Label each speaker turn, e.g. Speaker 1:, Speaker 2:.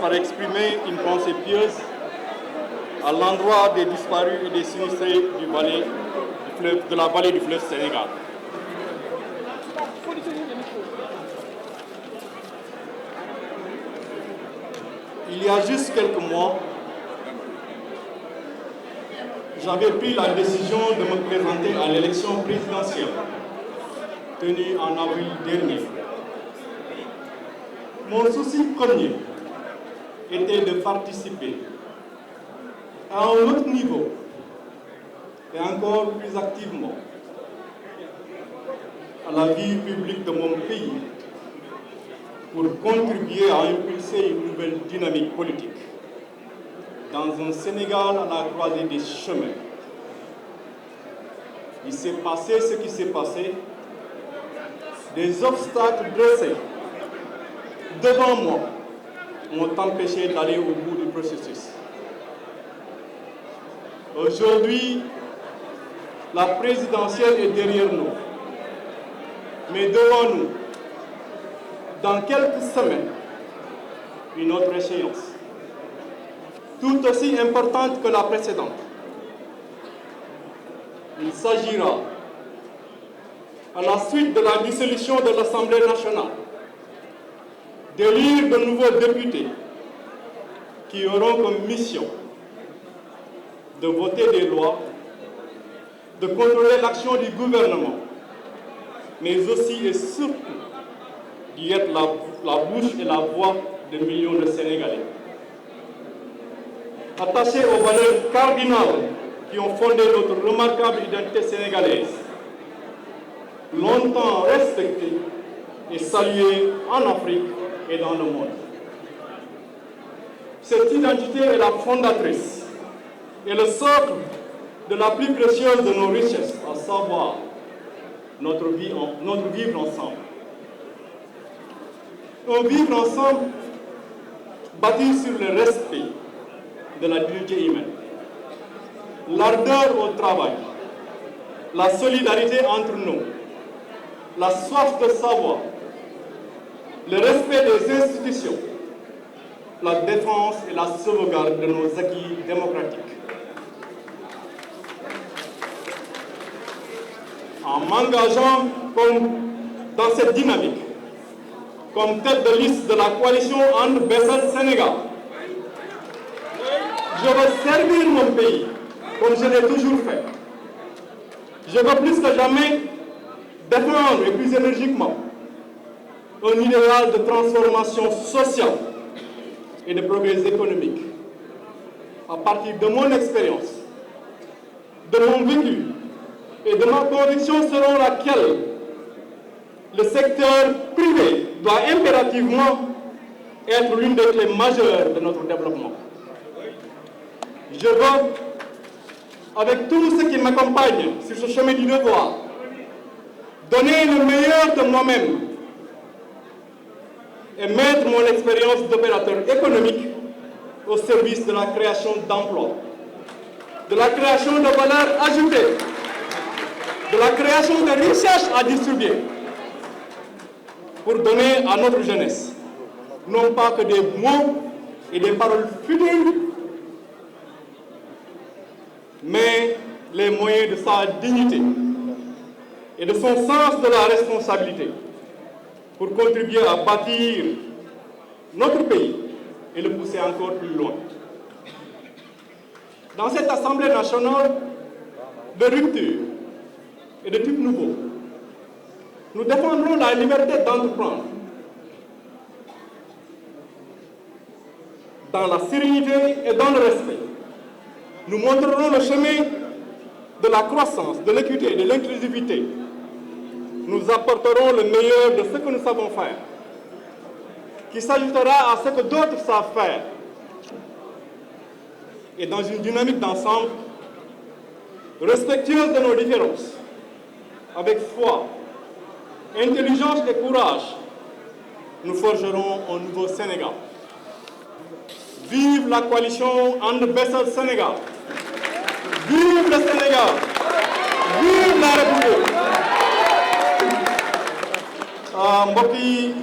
Speaker 1: par exprimer une pensée pieuse à l'endroit des disparus et des sinistrés de la vallée du fleuve Sénégal. Il y a juste quelques mois, j'avais pris la décision de me présenter à l'élection présidentielle tenue en avril dernier. Mon souci premier était de participer à un autre niveau et encore plus activement à la vie publique de mon pays pour contribuer à impulser une nouvelle dynamique politique dans un Sénégal à la croisée des chemins. Il s'est passé ce qui s'est passé, des obstacles dressés devant moi m'ont empêché d'aller au bout du processus. Aujourd'hui, la présidentielle est derrière nous, mais devant nous, dans quelques semaines, une autre échéance, tout aussi importante que la précédente. Il s'agira, à la suite de la dissolution de l'Assemblée nationale, d'élire de nouveaux députés qui auront comme mission de voter des lois, de contrôler l'action du gouvernement, mais aussi et surtout d'y être la bouche et la voix de millions de Sénégalais. Attachés aux valeurs cardinales qui ont fondé notre remarquable identité sénégalaise, longtemps respectée et saluée en Afrique et dans le monde. Cette identité est la fondatrice et le socle de la plus précieuse de nos richesses, à savoir notre vivre ensemble. Un vivre ensemble bâti sur le respect de la dignité humaine, l'ardeur au travail, la solidarité entre nous, la soif de savoir, le respect des institutions, la défense et la sauvegarde de nos acquis démocratiques. En m'engageant dans cette dynamique, comme tête de liste de la coalition And Bessel Sénégal, je veux servir mon pays comme je l'ai toujours fait. Je veux plus que jamais défendre et plus énergiquement un idéal de transformation sociale et de progrès économique. À partir de mon expérience, de mon vécu et de ma conviction selon laquelle le secteur privé doit impérativement être l'une des clés majeures de notre développement. Je veux, avec tous ceux qui m'accompagnent sur ce chemin du devoir, donner le meilleur de moi-même et mettre mon expérience d'opérateur économique au service de la création d'emplois, de la création de valeur ajoutée, de la création de richesses à distribuer, pour donner à notre jeunesse, non pas que des mots et des paroles futiles, mais les moyens de sa dignité et de son sens de la responsabilité pour contribuer à bâtir notre pays et le pousser encore plus loin. Dans cette Assemblée nationale de rupture et de type nouveau, nous défendrons la liberté d'entreprendre dans la sérénité et dans le respect. Nous montrerons le chemin de la croissance, de l'équité et de l'inclusivité. Nous apporterons le meilleur de ce que nous savons faire, qui s'ajoutera à ce que d'autres savent faire. Et dans une dynamique d'ensemble, respectueuse de nos différences, avec foi, intelligence et courage, nous forgerons un nouveau Sénégal. Vive la coalition And Bessel Sénégal. Vive le Sénégal. Vive la République. mbokk yi